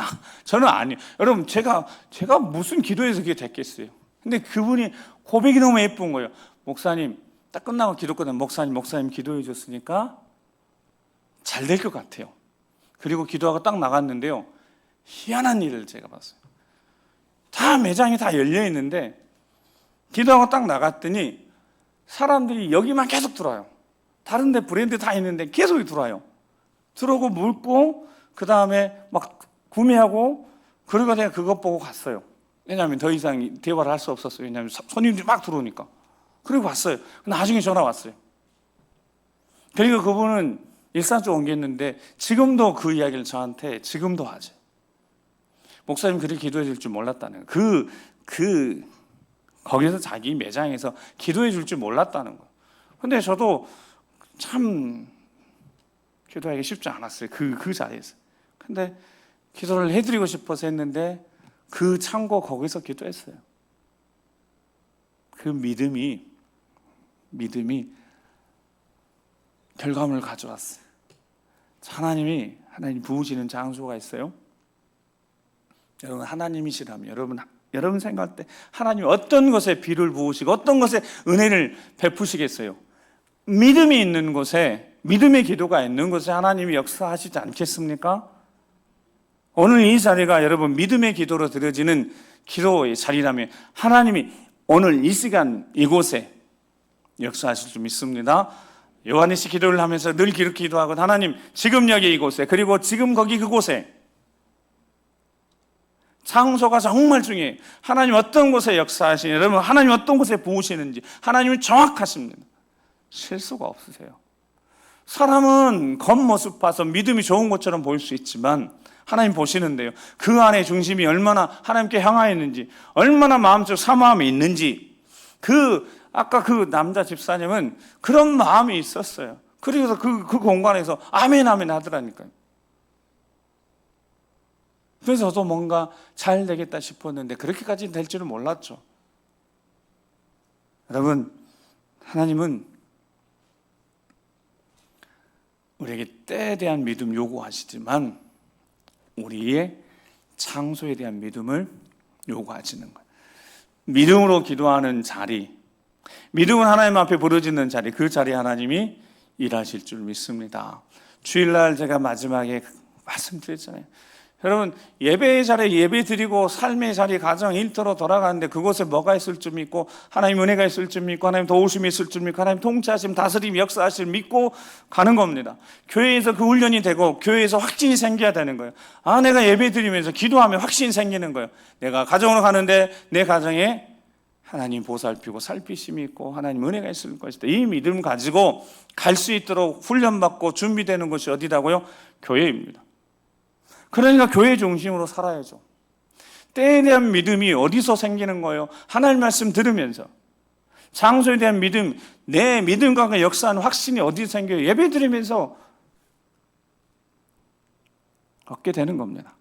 아니에요. 여러분, 제가 무슨 기도해서 그게 됐겠어요. 근데 그분이 고백이 너무 예쁜 거예요. 목사님, 딱 끝나고 기도 끝나면 목사님 기도해 줬으니까 잘 될 것 같아요. 그리고 기도하고 딱 나갔는데요, 희한한 일을 제가 봤어요. 다 매장이 다 열려 있는데 기도하고 딱 나갔더니 사람들이 여기만 계속 들어와요. 다른 데 브랜드 다 있는데 계속 들어와요. 들어오고 묻고 그 다음에 막 구매하고 그리고 내가 그것 보고 갔어요. 왜냐하면 더 이상 대화를 할 수 없었어요. 왜냐하면 손님들이 막 들어오니까. 그리고 왔어요. 나중에 전화 왔어요. 그리고 그분은 일산 쪽 옮겼는데 지금도 그 이야기를 저한테 지금도 하죠. 목사님 그렇게 기도해 줄 줄 몰랐다는 거예요. 거기서 자기 매장에서 기도해 줄 줄 몰랐다는 거예요. 근데 저도 참 기도하기 쉽지 않았어요. 그 자리에서. 근데 기도를 해드리고 싶어서 했는데 그 창고 거기서 기도했어요. 그 믿음이 결과물을 가져왔어요. 하나님 부으시는 장소가 있어요. 여러분 하나님이시라면 여러분 생각할 때 하나님이 어떤 것에 비를 부으시고 어떤 것에 은혜를 베푸시겠어요? 믿음이 있는 곳에, 믿음의 기도가 있는 곳에 하나님이 역사하시지 않겠습니까? 오늘 이 자리가 여러분 믿음의 기도로 드려지는 기도의 자리라면 하나님이 오늘 이 시간 이곳에 역사하실 줄 믿습니다. 요한일서 기도를 하면서 늘 그렇게 기도하고 하나님 지금 여기 이곳에 그리고 지금 거기 그곳에 장소가 정말 중요해요. 하나님 어떤 곳에 역사하시니 여러분 하나님 어떤 곳에 부으시는지 하나님은 정확하십니다. 실수가 없으세요. 사람은 겉모습 봐서 믿음이 좋은 것처럼 보일 수 있지만 하나님 보시는데요. 그 안에 중심이 얼마나 하나님께 향하여 있는지 얼마나 마음속 사모함이 있는지 아까 그 남자 집사님은 그런 마음이 있었어요. 그래서 그 공간에서 아멘 아멘 하더라니까요. 그래서 저도 뭔가 잘 되겠다 싶었는데 그렇게까지 될 줄은 몰랐죠. 여러분 하나님은 우리에게 때에 대한 믿음 요구하시지만 우리의 장소에 대한 믿음을 요구하시는 거예요. 믿음으로 기도하는 자리, 믿음은 하나님 앞에 부르짖는 자리, 그 자리에 하나님이 일하실 줄 믿습니다. 주일날 제가 마지막에 말씀드렸잖아요. 여러분 예배의 자리에 예배 드리고 삶의 자리, 가정, 일터로 돌아가는데 그곳에 뭐가 있을 줄 믿고 하나님 은혜가 있을 줄 믿고 하나님 도우심이 있을 줄 믿고 하나님 통치하심, 다스림, 역사하심 믿고 가는 겁니다. 교회에서 그 훈련이 되고 교회에서 확신이 생겨야 되는 거예요. 내가 예배 드리면서 기도하면 확신이 생기는 거예요. 내가 가정으로 가는데 내 가정에 하나님 보살피고 살피심이 있고 하나님 은혜가 있을 것이다. 이 믿음 가지고 갈 수 있도록 훈련받고 준비되는 것이 어디라고요? 교회입니다. 그러니까 교회 중심으로 살아야죠. 때에 대한 믿음이 어디서 생기는 거예요? 하나님 말씀 들으면서. 장소에 대한 믿음, 내 믿음과 역사하는 확신이 어디서 생겨요? 예배 드리면서 얻게 되는 겁니다.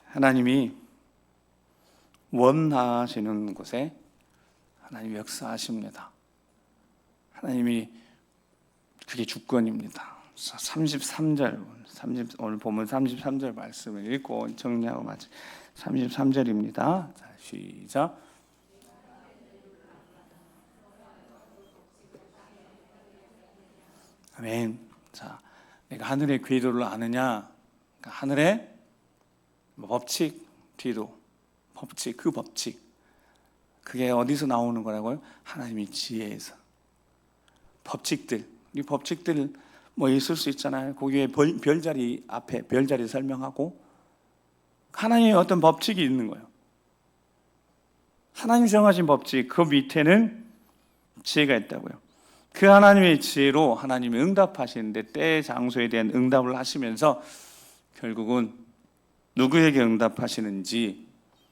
하나님이 원하시는 곳에 하나님이 역사하십니다. 하나님이 그게 주권입니다. 33절, 오늘 보면 33절 말씀을 읽고 정리하고 마치 33절입니다. 자, 시작. 아멘. 자, 내가 하늘의 궤도를 아느냐? 그러니까 하늘의 법칙, 뒤로 법칙, 그 법칙. 그게 어디서 나오는 거라고요? 하나님의 지혜에서. 법칙들. 이 법칙들 뭐 있을 수 있잖아요. 거기에 별자리 앞에 별자리 설명하고 하나님의 어떤 법칙이 있는 거예요. 하나님 정하신 법칙, 그 밑에는 지혜가 있다고요. 그 하나님의 지혜로 하나님이 응답하시는데 때 장소에 대한 응답을 하시면서 결국은 누구에게 응답하시는지,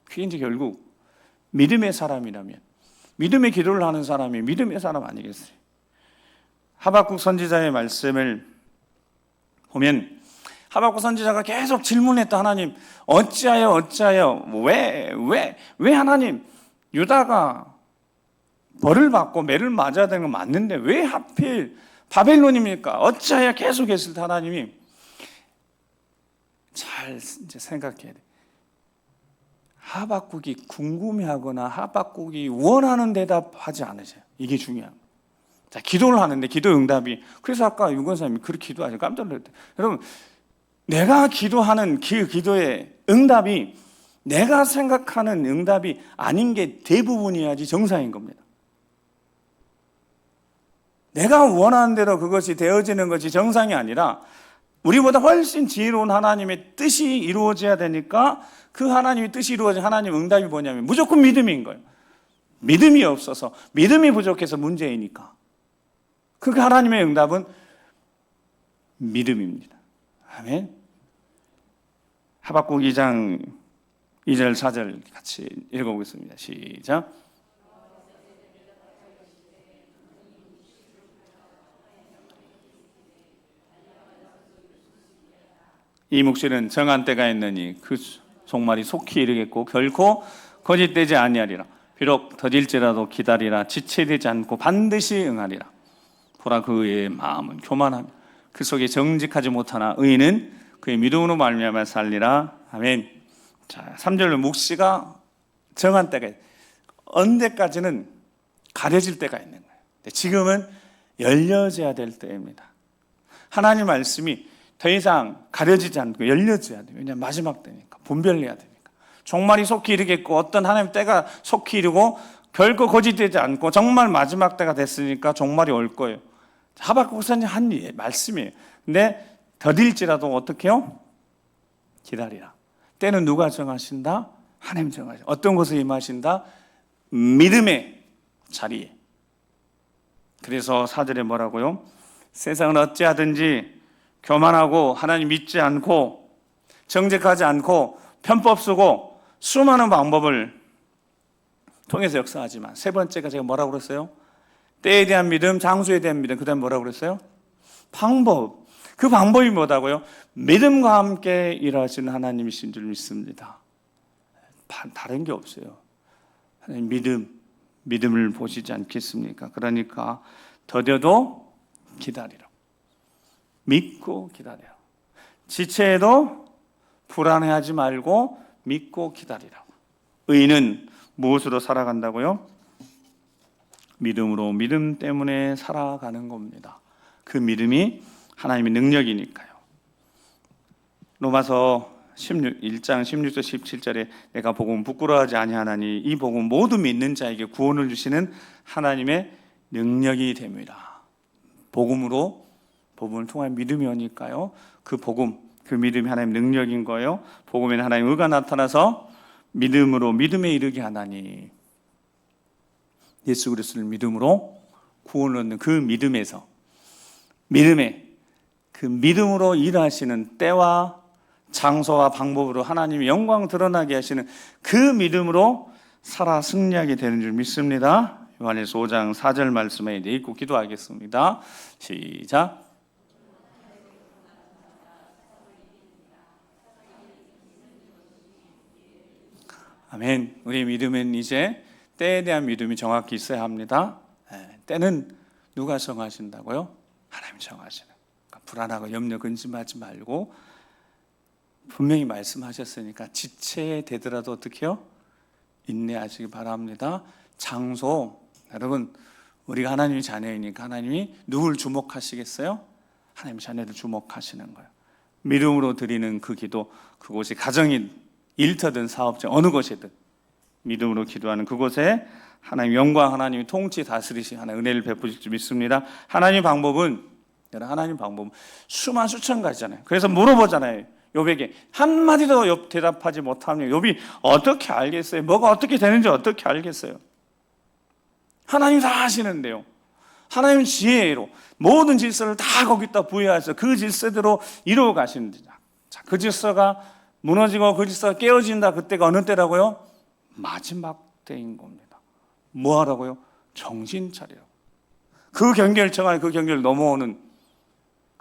그게 이제 결국 믿음의 사람이라면, 믿음의 기도를 하는 사람이 믿음의 사람 아니겠어요? 하박국 선지자의 말씀을 보면 하박국 선지자가 계속 질문했다. 하나님 어찌하여 왜 하나님 유다가 벌을 받고 매를 맞아야 되는 건 맞는데 왜 하필 바벨론입니까? 어찌하여 계속 했을 때 하나님이 잘 이제 생각해야 돼. 하박국이 궁금해하거나 하박국이 원하는 대답하지 않으세요. 이게 중요한 거예요. 자, 기도를 하는데 기도 응답이, 그래서 아까 윤건사님이 그렇게 기도하셔서 깜짝 놀랐대요. 여러분, 내가 기도하는 그 기도의 응답이 내가 생각하는 응답이 아닌 게 대부분이야지 정상인 겁니다. 내가 원하는 대로 그것이 되어지는 것이 정상이 아니라 우리보다 훨씬 지혜로운 하나님의 뜻이 이루어져야 되니까 그 하나님의 뜻이 이루어진 하나님의 응답이 뭐냐면 무조건 믿음인 거예요. 믿음이 없어서, 믿음이 부족해서 문제이니까. 그 하나님의 응답은 믿음입니다. 아멘. 하박국 2장 2절 4절 같이 읽어보겠습니다. 시작. 이 묵시는 정한 때가 있느니 그 종말이 속히 이르겠고 결코 거짓되지 아니하리라. 비록 더딜지라도 기다리라. 지체되지 않고 반드시 응하리라. 보라 그의 마음은 교만하며 그 속에 정직하지 못하나 의인은 그의 믿음으로 말미암아 살리라. 아멘. 자, 3절로 묵시가 정한 때가 언제까지는 가려질 때가 있는 거예요. 지금은 열려져야 될 때입니다. 하나님 말씀이 더 이상 가려지지 않고 열려져야 돼요. 왜냐하면 마지막 때니까, 분별해야 되니까. 종말이 속히 이르겠고 어떤 하나님 때가 속히 이르고 결코 거짓되지 않고 정말 마지막 때가 됐으니까 종말이 올 거예요. 하박국 선지자 한 말씀이에요. 근데 더딜지라도 어떻게 해요? 기다리라. 때는 누가 정하신다? 하나님 정하신다. 어떤 곳에 임하신다? 믿음의 자리에. 그래서 4절에 뭐라고요? 세상은 어찌하든지 교만하고 하나님 믿지 않고 정직하지 않고 편법 쓰고 수많은 방법을 통해서 역사하지만 세 번째가 제가 뭐라고 그랬어요? 때에 대한 믿음, 장소에 대한 믿음, 그 다음에 뭐라고 그랬어요? 방법. 그 방법이 뭐다고요? 믿음과 함께 일하시는 하나님이신 줄 믿습니다. 다른 게 없어요. 하나님 믿음을 보시지 않겠습니까? 그러니까 더뎌도 기다리라. 믿고 기다리라. 지체해도 불안해하지 말고 믿고 기다리라고. 의인은 무엇으로 살아간다고요? 믿음으로, 믿음 때문에 살아가는 겁니다. 그 믿음이 하나님의 능력이니까요. 로마서 1장 16절 17절에 내가 복음 부끄러워하지 아니하나니 이 복음 모두 믿는 자에게 구원을 주시는 하나님의 능력이 됩니다. 복음을 통한 믿음이 오니까요. 그 복음, 그 믿음이 하나님의 능력인 거예요. 복음에는 하나님의 의가 나타나서 믿음으로 믿음에 이르게 하나니 예수 그리스도를 믿음으로 구원을 얻는 그 믿음에서 그 믿음으로 일하시는 때와 장소와 방법으로 하나님의 영광 드러나게 하시는 그 믿음으로 살아 승리하게 되는 줄 믿습니다. 요한일서 5장 4절 말씀에 이제 읽고 기도하겠습니다. 시작. 아멘. 우리 믿음은 이제 때에 대한 믿음이 정확히 있어야 합니다. 때는 누가 정하신다고요? 하나님 정하시는. 그러니까 불안하고 염려 근심하지 말고 분명히 말씀하셨으니까 지체되더라도 어떻게 해요? 인내하시기 바랍니다. 장소, 여러분 우리가 하나님의 자녀이니까 하나님이 누굴 주목하시겠어요? 하나님의 자녀를 주목하시는 거예요. 믿음으로 드리는 그 기도, 그곳이 가정인 일터든 사업장 어느 곳이든 믿음으로 기도하는 그곳에 하나님 영광, 하나님이 통치 다스리신 하나님 은혜를 베푸실 줄 믿습니다. 하나님 방법은 수만 수천 가지잖아요. 그래서 물어보잖아요. 욥에게 한마디도 대답하지 못하면 욥이 어떻게 알겠어요? 뭐가 어떻게 되는지 어떻게 알겠어요? 하나님 다 하시는데요. 하나님 지혜로 모든 질서를 다 거기다 부여해서 그 질서대로 이루어 가시는데, 자, 그 질서가 무너지고 그 질서가 깨어진다. 그때가 어느 때라고요? 마지막 때인 겁니다. 뭐 하라고요? 정신 차리라고. 그 경계를 정할 그 경계를 넘어오는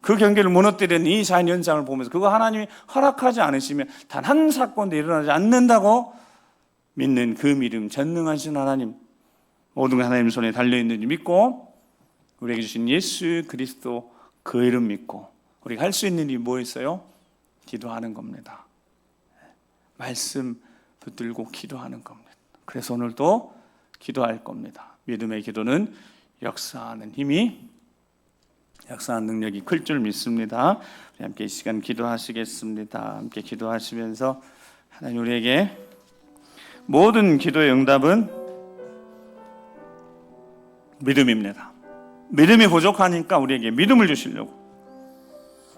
그 경계를 무너뜨리는 이 자연 현상을 보면서 그거 하나님이 허락하지 않으시면 단 한 사건도 일어나지 않는다고 믿는 그 믿음, 전능하신 하나님, 모든 하나님 손에 달려있는지 믿고 우리에게 주신 예수 그리스도 그 이름 믿고 우리가 할 수 있는 일이 뭐 있어요? 기도하는 겁니다. 말씀 붙들고 기도하는 겁니다. 그래서 오늘도 기도할 겁니다. 믿음의 기도는 역사하는 힘이, 역사하는 능력이 클 줄 믿습니다. 우리 함께 이 시간 기도하시겠습니다. 함께 기도하시면서 하나님 우리에게 모든 기도의 응답은 믿음입니다. 믿음이 부족하니까 우리에게 믿음을 주시려고,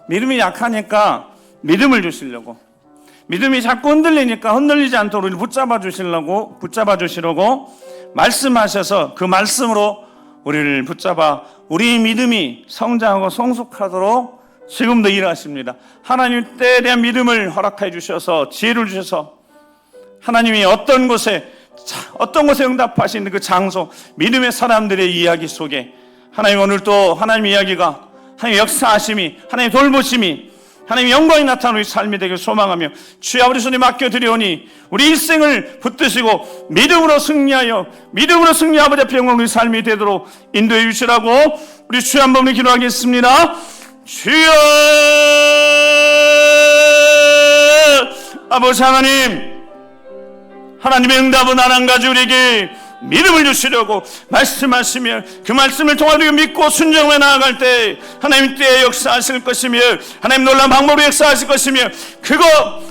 믿음이 약하니까 믿음을 주시려고, 믿음이 자꾸 흔들리니까 흔들리지 않도록 우리를 붙잡아 주시려고 말씀하셔서 그 말씀으로 우리를 붙잡아 우리 믿음이 성장하고 성숙하도록 지금도 일하십니다. 하나님 때에 대한 믿음을 허락해 주셔서 지혜를 주셔서 하나님이 어떤 곳에 응답하시는 그 장소, 믿음의 사람들의 이야기 속에 하나님 오늘 또 하나님 이야기가, 하나님 역사하심이, 하나님 돌보심이, 하나님 영광이 나타나는 우리 삶이 되길 소망하며 주여 아버지 손에 맡겨드리오니 우리 일생을 붙드시고 믿음으로 승리하여 아버지 앞에 영광 우리 삶이 되도록 인도해 주시라고 우리 주여 한 번을 기도하겠습니다. 주여 아버지 하나님의 응답은 안 한 가지 우리에게 믿음을 주시려고 말씀하시며 그 말씀을 통하여 믿고 순종해 나아갈 때 하나님 때에 역사하실 것이며 하나님 놀라운 방법으로 역사하실 것이며 그곳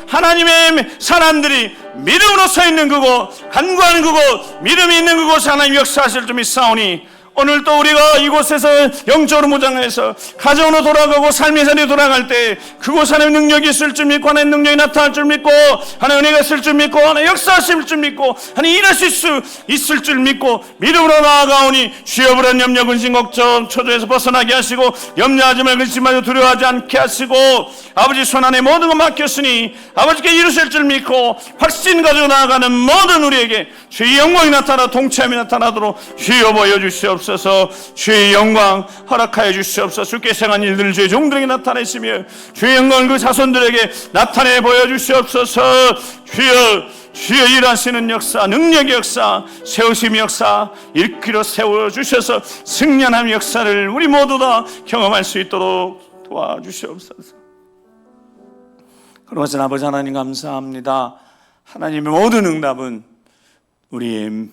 하나님의 사람들이 믿음으로 서 있는 그곳, 간구하는 그곳, 믿음이 있는 그곳에 하나님 역사하실 줄 믿사오니 오늘 또 우리가 이곳에서 영적으로 무장해서 가정으로 돌아가고 삶의 자리에 돌아갈 때 그곳 하나님 능력이 있을 줄 믿고 하나님 능력이 나타날 줄 믿고 하나님 은혜가 있을 줄 믿고 하나님 역사하실 줄 믿고 하나님 일하실 수 있을 줄 믿고 믿음으로 나아가오니 주여 불안 염려 근심 걱정 초조에서 벗어나게 하시고 염려하지 말고 근심하지 두려워하지 않게 하시고 아버지 손안에 모든 것 맡겼으니 아버지께 이루실 줄 믿고 확신 가지고 나아가는 모든 우리에게 주의 영광이 나타나 동참이 나타나도록 주여 보여주시옵소서. 주의 영광 허락하여 주시옵소서. 주께서 행한 일들을 주의 종들에게 나타내시며 주의 영광을 그 자손들에게 나타내 보여주시옵소서. 주여 일하시는 역사, 능력의 역사, 세우심의 역사 일으키러 세워주셔서 승리하는 역사를 우리 모두 다 경험할 수 있도록 도와주시옵소서. 그러신 아버지 하나님 감사합니다. 하나님의 모든 응답은 우리의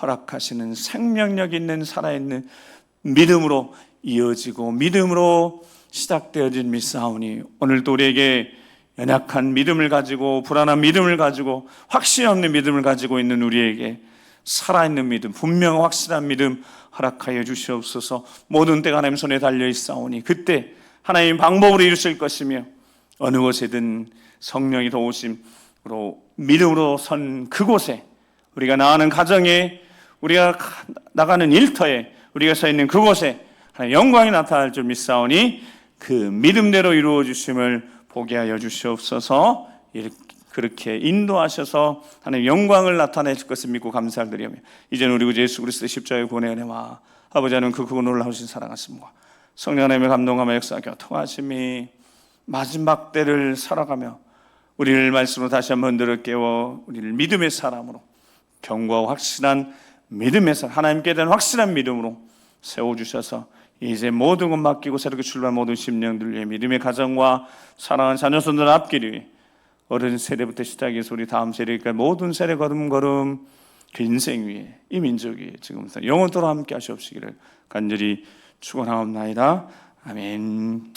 허락하시는 생명력 있는 살아있는 믿음으로 이어지고 믿음으로 시작되어진 믿사오니 오늘도 우리에게 연약한 믿음을 가지고 불안한 믿음을 가지고 확신 없는 믿음을 가지고 있는 우리에게 살아있는 믿음, 분명 확실한 믿음 허락하여 주시옵소서. 모든 때가 하나님 손에 달려있사오니 그때 하나님 방법으로 이루실 것이며 어느 곳에든 성령이 도우심으로 믿음으로 선 그곳에 우리가 나가는 가정에 우리가 나가는 일터에 우리가 서 있는 그곳에 영광이 나타날 줄 믿사오니 그 믿음대로 이루어 주심을 보게 하여 주시옵소서. 그렇게 인도하셔서 하나님 영광을 나타내실 것을 믿고 감사드리며 이제는 우리 구 예수 그리스도의 십자가의 구원의 은혜와 아버지 하나님 그 크고 놀라우신 사랑하심과 성령 하나님의 감동하며 역사 교통하심이 마지막 때를 살아가며 우리를 말씀으로 다시 한번 흔들어 깨워 우리를 믿음의 사람으로 견고하고 확실한 믿음의 사람, 하나님께 대한 확실한 믿음으로 세워주셔서 이제 모든 것 맡기고 새롭게 출발한 모든 심령들 위해 믿음의 가정과 사랑하는 자녀손들 앞길 위해 어른 세대부터 시작해서 우리 다음 세대까지 모든 세대 걸음걸음 그 인생 위에 이 민족 위에 지금부터 영원토록 함께 하시옵시기를 간절히 축원하옵나이다. 아멘.